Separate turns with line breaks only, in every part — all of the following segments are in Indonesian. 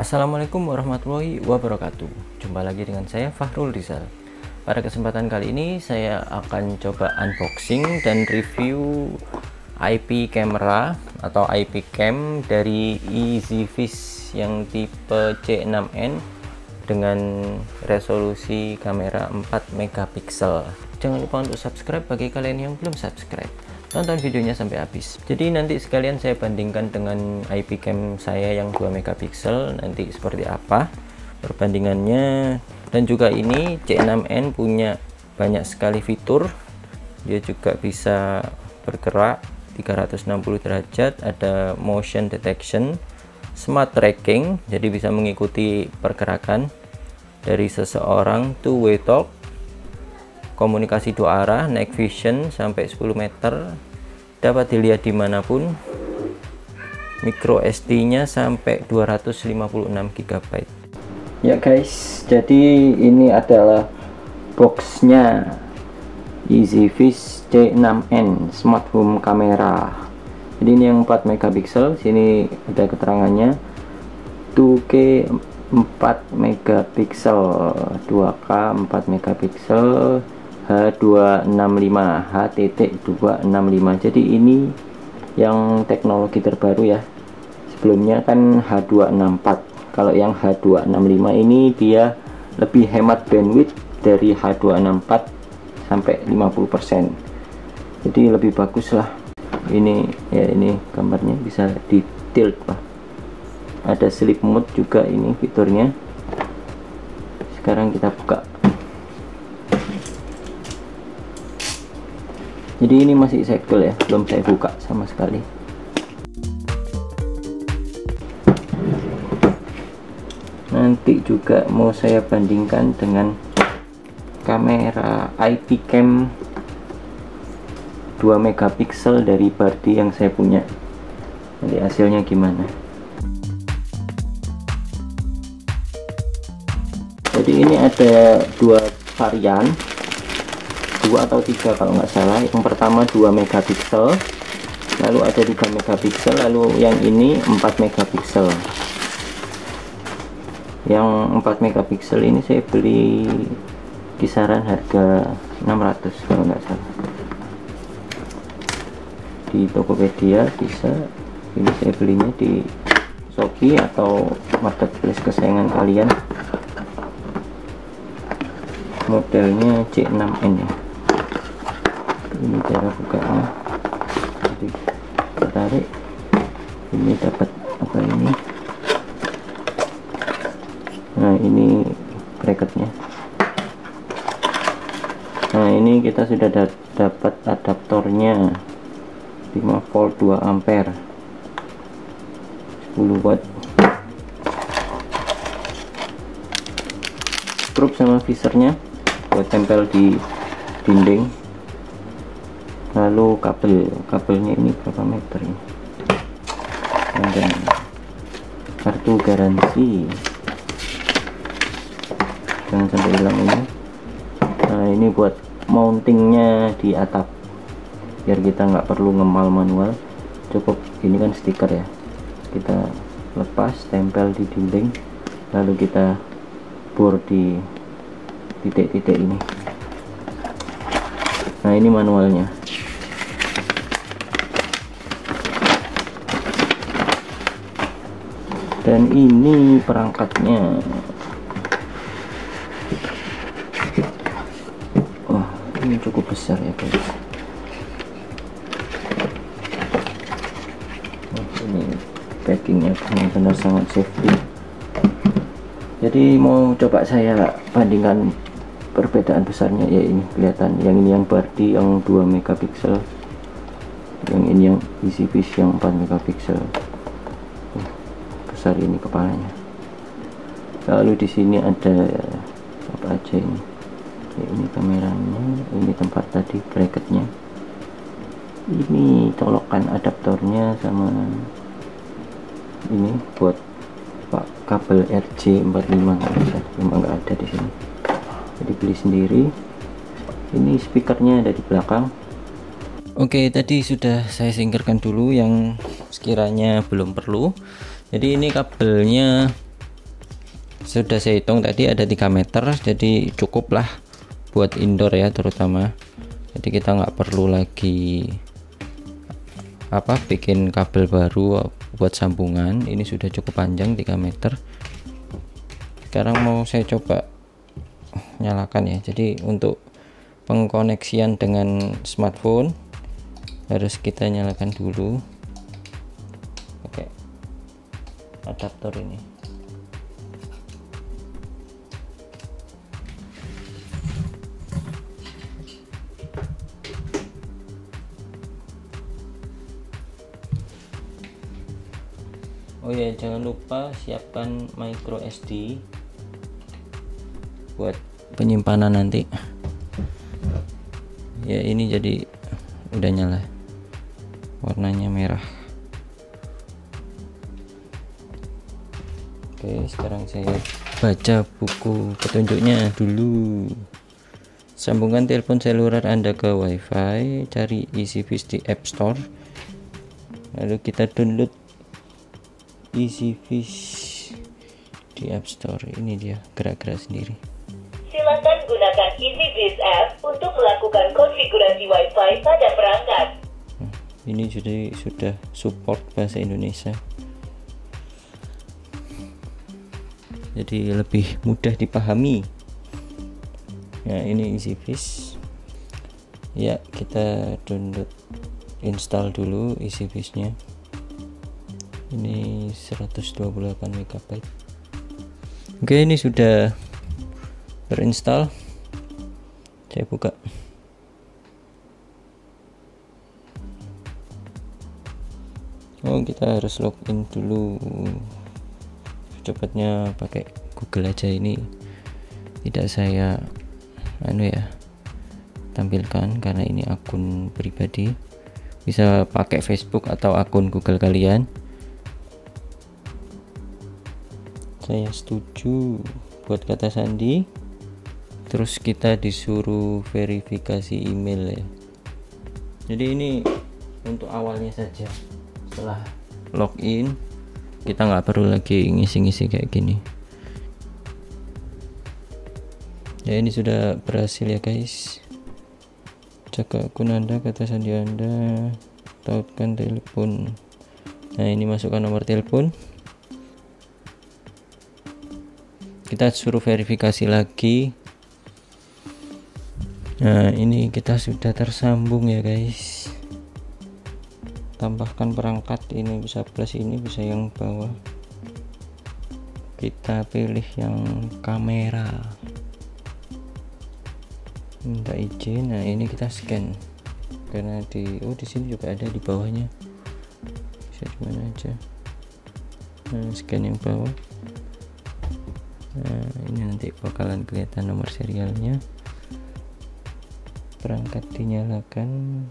Assalamualaikum warahmatullahi wabarakatuh. Jumpa lagi dengan saya Fahrul Rizal. Pada kesempatan kali ini saya akan coba unboxing dan review IP camera atau IP cam dari EasyFish yang tipe C6N dengan resolusi kamera 4 megapiksel. Jangan lupa untuk subscribe bagi kalian yang belum subscribe. Tonton videonya sampai habis. Jadi nanti sekalian saya bandingkan dengan IP cam saya yang 2 megapiksel, nanti seperti apa perbandingannya. Dan juga ini C6N punya banyak sekali fitur. Dia juga bisa bergerak 360 derajat, ada motion detection, smart tracking, jadi bisa mengikuti pergerakan dari seseorang, two-way talk, komunikasi dua arah, night vision sampai 10 meter, dapat dilihat dimanapun, micro SD nya sampai 256 GB. Ya guys, jadi ini adalah boxnya EasyFish C6N Smart Home Camera. Jadi ini yang 4 megapiksel, sini ada keterangannya 2K 4 megapiksel, 2K 4 megapiksel, H265, H.265. Jadi ini yang teknologi terbaru ya. Sebelumnya kan H264. Kalau yang H265 ini dia lebih hemat bandwidth dari H264 sampai 50%. Jadi lebih bagus lah. Ini ya, ini gambarnya bisa di tilt Pak. Ada sleep mode juga ini fiturnya. Sekarang kita buka. Jadi ini masih segel ya, belum saya buka sama sekali. Nanti juga mau saya bandingkan dengan kamera IP cam 2 megapiksel dari Bardi yang saya punya. Nanti hasilnya gimana. Jadi ini ada dua varian, 2 atau 3 kalau nggak salah. Yang pertama 2 megapiksel, lalu ada 3 megapiksel, lalu yang ini 4 megapiksel. Yang 4 megapiksel ini saya beli kisaran harga 600 kalau nggak salah. Di Tokopedia bisa. Ini saya belinya di Shopee atau marketplace kesayangan kalian. Modelnya C6N ya. Ini cara bukanya. Jadi kita tarik, ini dapat apa ini. Nah ini bracketnya. Nah ini kita sudah dapat adaptornya 5 volt 2 ampere 10 watt. Skrup sama visernya buat tempel di dinding. Lalu kabelnya ini berapa meter ini, dan kartu garansi, jangan sampai hilang ini. Nah ini buat mountingnya di atap biar kita nggak perlu ngemal manual, cukup ini kan stiker ya, kita lepas tempel di dinding, lalu kita bor di titik-titik ini. Nah ini manualnya. Dan ini perangkatnya. Wah, ini cukup besar ya guys. Ini packingnya benar-benar sangat safety. Jadi mau coba saya bandingkan perbedaan besarnya ya, ini kelihatan. Yang ini yang Bardi yang 2 megapiksel, yang ini yang EasyFish yang 4 megapiksel. Besar ini kepalanya. Lalu di sini ada apa aja ini? Ya, ini kameranya, ini tempat tadi bracketnya, ini colokan adaptornya, sama ini buat pak kabel RJ45 memang nggak ada di sini, jadi beli sendiri. Ini speakernya ada di belakang. Oke, tadi sudah saya singkirkan dulu yang sekiranya belum perlu. Jadi ini kabelnya sudah saya hitung tadi ada 3 meter, jadi cukup lah buat indoor ya terutama. Jadi kita nggak perlu lagi bikin kabel baru buat sambungan. Ini sudah cukup panjang 3 meter. Sekarang mau saya coba nyalakan ya. Jadi untuk pengkoneksian dengan smartphone harus kita nyalakan dulu pakai adaptor ini. Oh ya, jangan lupa siapkan micro SD buat penyimpanan nanti. Ya, ini jadi udah nyala, warnanya merah. Oke, sekarang saya baca buku petunjuknya dulu. Sambungkan telepon seluler Anda ke WiFi, cari EasyFish di App Store, lalu kita download EasyFish di App Store. Ini dia, gerak-gerak sendiri.
Silakan gunakan EasyFish app untuk melakukan konfigurasi WiFi pada perangkat.
Ini sudah support bahasa Indonesia, jadi lebih mudah dipahami. Nah, ini EasyFish. Ya, kita download, install dulu EasyFish-nya. Ini 128 MB. Oke, ini sudah terinstall. Saya buka. Oh, kita harus login dulu. Cepatnya pakai Google aja, ini tidak saya tampilkan karena ini akun pribadi. Bisa pakai Facebook atau akun Google kalian. Saya setuju buat kata sandi. Terus kita disuruh verifikasi email ya. Jadi ini untuk awalnya saja. Setelah login kita nggak perlu lagi ngisi-ngisi kayak gini. Ya, ini sudah berhasil ya guys. Jaga akun Anda, kata sandi Anda, tautkan telepon. Nah, ini masukkan nomor telepon. Kita suruh verifikasi lagi. Nah, ini kita sudah tersambung ya guys. Tambahkan perangkat, ini bisa plus, ini bisa yang bawah. Kita pilih yang kamera, minta izin. Nah, ini kita scan karena di sini juga ada di bawahnya, bisa di mana aja. Nah, scan yang bawah. Nah, ini nanti bakalan kelihatan nomor serialnya. Perangkat dinyalakan.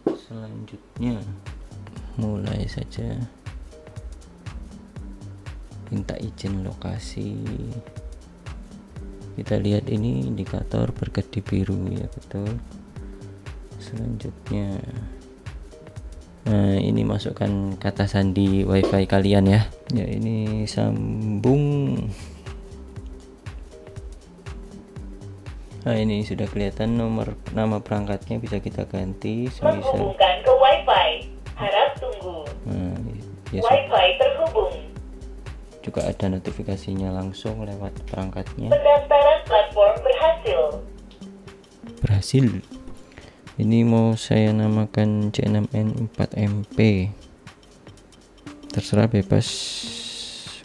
Selanjutnya mulai saja, minta izin lokasi. Kita lihat ini indikator berkedip biru ya, betul. Selanjutnya, nah, ini masukkan kata sandi WiFi kalian ya. Ya, ini sambung. Nah, ini sudah kelihatan nama perangkatnya, bisa kita ganti.
Menghubungkan ke WiFi, harap tunggu.
Nah, ya,
WiFi terhubung.
juga ada notifikasinya langsung lewat perangkatnya.
Pendaftaran platform berhasil.
Ini mau saya namakan C6N 4MP. Terserah, bebas.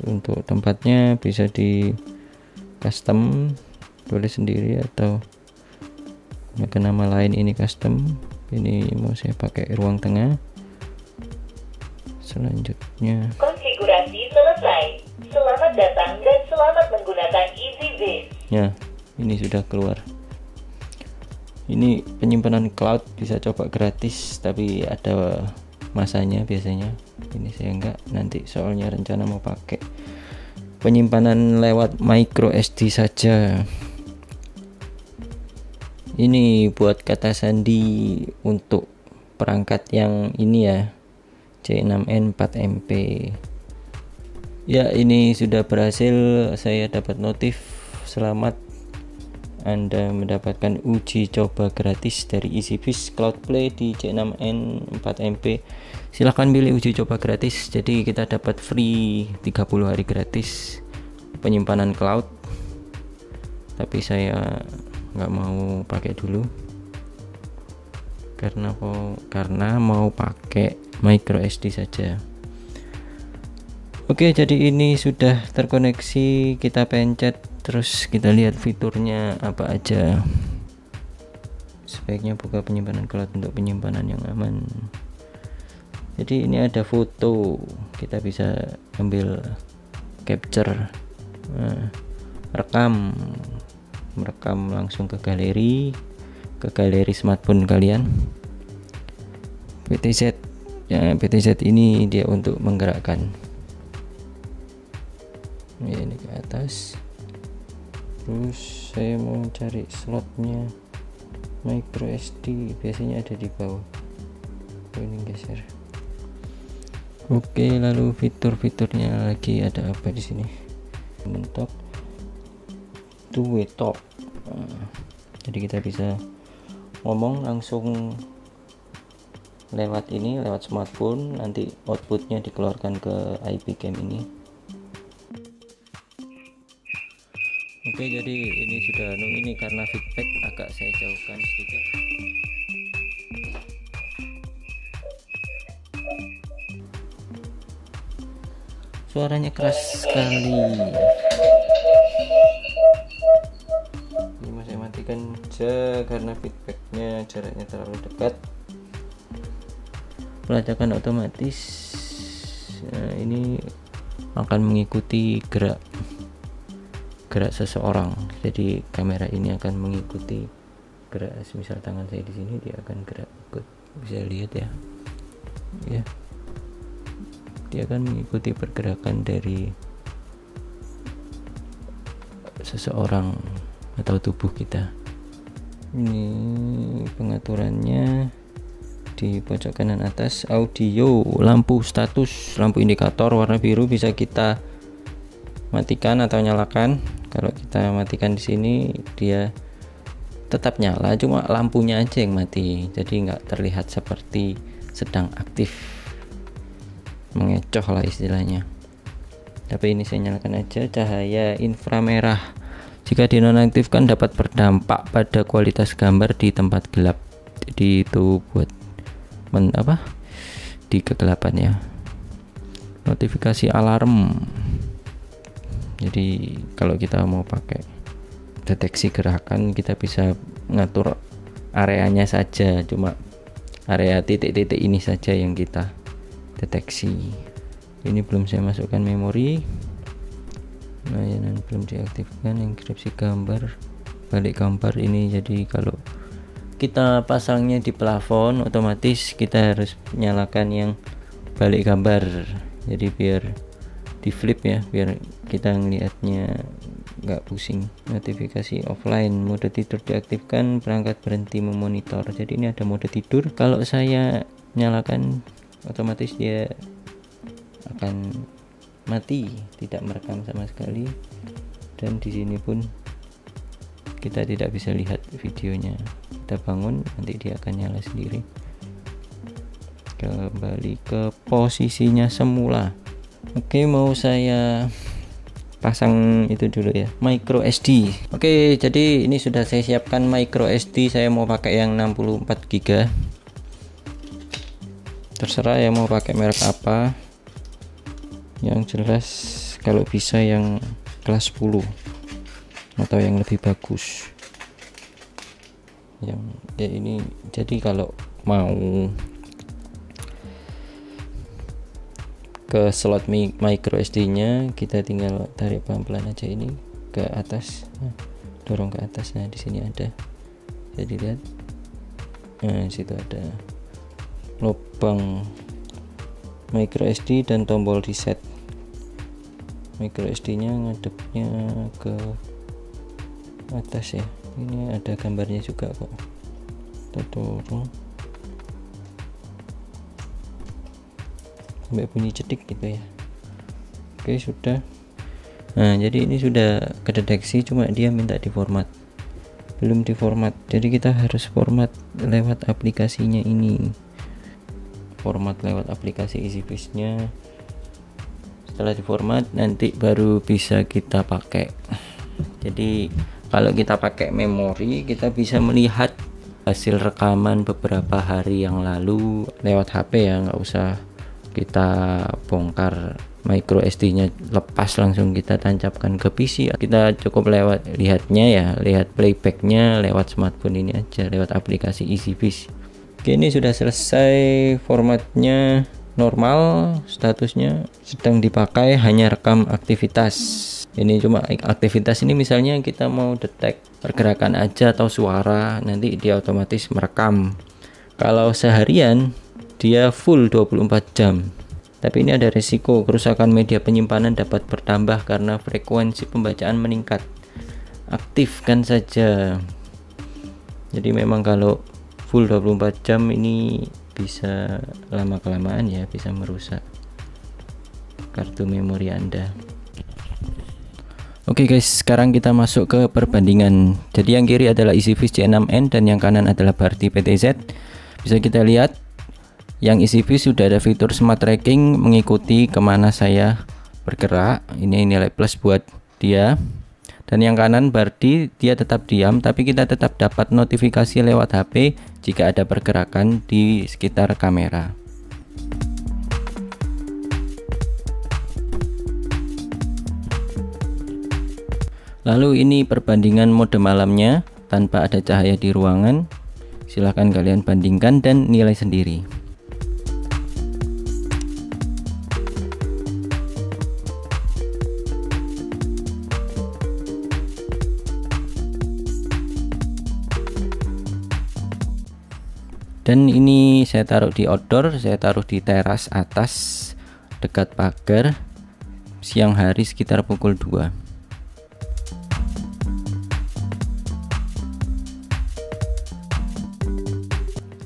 Untuk tempatnya bisa di custom, tulis sendiri, atau gunakan nama lain. Ini custom. Ini mau saya pakai ruang tengah. Selanjutnya,
konfigurasi selesai. Selamat datang dan selamat menggunakan EasyFish.
ya, ini sudah keluar. Ini penyimpanan cloud, bisa coba gratis, tapi ada masanya biasanya. Ini saya enggak, nanti soalnya rencana mau pakai penyimpanan lewat micro SD saja. Ini buat kata sandi untuk perangkat yang ini ya, C6N 4MP. Ya, ini sudah berhasil. Saya dapat notif selamat, Anda mendapatkan uji coba gratis dari EasyBiz Cloud Play di C6N 4MB. Silahkan pilih uji coba gratis. Jadi kita dapat free 30 hari gratis penyimpanan cloud. Tapi saya nggak mau pakai dulu karena mau pakai micro SD saja. Oke, jadi ini sudah terkoneksi, kita pencet terus kita lihat fiturnya apa aja. Sebaiknya buka penyimpanan cloud untuk penyimpanan yang aman. Jadi ini ada foto, kita bisa ambil capture, merekam langsung ke galeri smartphone kalian. PTZ ya, PTZ ini dia untuk menggerakkan ya, ini ke atas. Terus saya mau cari slotnya micro SD, biasanya ada di bawah. Ini geser. Oke, lalu fitur-fiturnya lagi ada apa di sini? Mentok, two-way talk. Jadi kita bisa ngomong langsung lewat smartphone, nanti outputnya dikeluarkan ke IP cam ini. Oke, jadi ini sudah ini karena feedback agak saya jauhkan sedikit. Suaranya keras sekali. Ini mau saya matikan aja karena feedbacknya jaraknya terlalu dekat. Pelacakan otomatis, nah, ini akan mengikuti gerak seseorang. Jadi kamera ini akan mengikuti gerak, misal tangan saya di sini, dia akan gerak ikut. Bisa lihat ya, dia akan mengikuti pergerakan dari seseorang atau tubuh kita. Ini pengaturannya di pojok kanan atas. Audio, lampu status, lampu indikator warna biru bisa kita matikan atau nyalakan. Kalau kita matikan di sini dia tetap nyala, cuma lampunya aja yang mati, jadi nggak terlihat seperti sedang aktif, mengecoh lah istilahnya. Tapi ini saya nyalakan aja. Cahaya inframerah, jika dinonaktifkan dapat berdampak pada kualitas gambar di tempat gelap. Jadi itu buat di kegelapan ya. Notifikasi alarm, jadi kalau kita mau pakai deteksi gerakan, kita bisa ngatur areanya saja, cuma area titik-titik ini saja yang kita deteksi. Ini belum saya masukkan memori, layanan belum diaktifkan, enkripsi gambar, balik gambar ini. Jadi kalau kita pasangnya di plafon, otomatis kita harus nyalakan yang balik gambar, jadi biar di flip ya, biar kita ngelihatnya nggak pusing. Notifikasi offline, mode tidur diaktifkan, perangkat berhenti memonitor. Jadi ini ada mode tidur, kalau saya nyalakan otomatis dia akan mati, tidak merekam sama sekali. Dan di sini pun kita tidak bisa lihat videonya. Kita bangun, nanti dia akan nyala sendiri. Kembali ke posisinya semula. Oke, mau saya pasang itu dulu ya, micro SD. Oke, jadi ini sudah saya siapkan micro SD. Saya mau pakai yang 64 GB. Terserah ya mau pakai merek apa. Yang jelas kalau bisa yang kelas 10 atau yang lebih bagus. Yang ya ini, jadi kalau mau ke slot micro SD nya, kita tinggal tarik pelan-pelan aja ini ke atas, dorong ke atas. Nah di sini ada, jadi lihat, nah di situ ada lubang micro SD dan tombol reset. Micro SD nya ngadepnya ke atas ya. Ini ada gambarnya juga kok. Kita dorong sampai bunyi cedik gitu ya. Oke, sudah. Nah, jadi ini sudah kedeteksi, cuma dia minta diformat, belum diformat. Jadi kita harus format lewat aplikasinya ini, format lewat aplikasi EasyViz nya. Setelah diformat nanti baru bisa kita pakai. Jadi kalau kita pakai memori, kita bisa melihat hasil rekaman beberapa hari yang lalu lewat HP ya, nggak usah kita bongkar micro SD nya, lepas langsung kita tancapkan ke PC. Kita cukup lihatnya ya, lihat playbacknya lewat smartphone ini aja, lewat aplikasi EasyViz. Oke, ini sudah selesai formatnya, normal, statusnya sedang dipakai, hanya rekam aktivitas. Ini cuma aktivitas ini, misalnya kita mau detek pergerakan aja atau suara, nanti dia otomatis merekam. Kalau seharian dia full 24 jam. Tapi ini ada resiko, kerusakan media penyimpanan dapat bertambah karena frekuensi pembacaan meningkat. Aktifkan saja. Jadi memang kalau full 24 jam ini bisa lama-kelamaan ya, bisa merusak kartu memori Anda. Oke guys, sekarang kita masuk ke perbandingan. Jadi yang kiri adalah EasyViz J6N dan yang kanan adalah Bardi PTZ. Bisa kita lihat, yang EasyViz sudah ada fitur smart tracking, mengikuti kemana saya bergerak. Ini nilai plus buat dia. Dan yang kanan Bardi, dia tetap diam, tapi kita tetap dapat notifikasi lewat HP jika ada pergerakan di sekitar kamera. Lalu ini perbandingan mode malamnya tanpa ada cahaya di ruangan. Silahkan kalian bandingkan dan nilai sendiri. Dan ini saya taruh di outdoor, saya taruh di teras atas dekat pagar, siang hari sekitar pukul 2.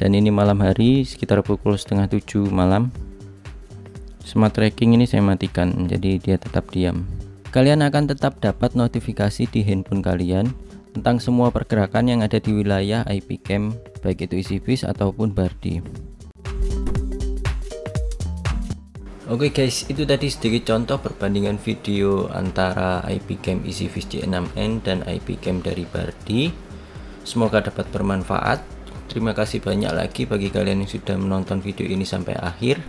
Dan ini malam hari sekitar pukul setengah 7 malam. Smart tracking ini saya matikan, jadi dia tetap diam. Kalian akan tetap dapat notifikasi di handphone kalian tentang semua pergerakan yang ada di wilayah IP cam, baik itu EasyViz ataupun Bardi. Oke guys, itu tadi sedikit contoh perbandingan video antara IP cam EasyViz J6N dan IP cam dari Bardi. Semoga dapat bermanfaat. Terima kasih banyak lagi bagi kalian yang sudah menonton video ini sampai akhir.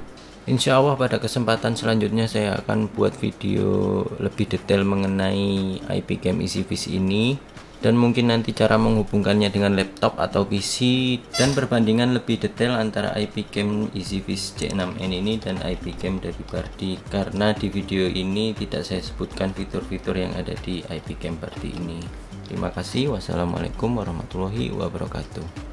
Insya Allah pada kesempatan selanjutnya saya akan buat video lebih detail mengenai IP cam EasyViz ini, dan mungkin nanti cara menghubungkannya dengan laptop atau PC, dan perbandingan lebih detail antara IP cam EasyViz J6N ini dan IP cam dari Bardi, karena di video ini tidak saya sebutkan fitur-fitur yang ada di IP cam Bardi ini. Terima kasih. Wassalamualaikum warahmatullahi wabarakatuh.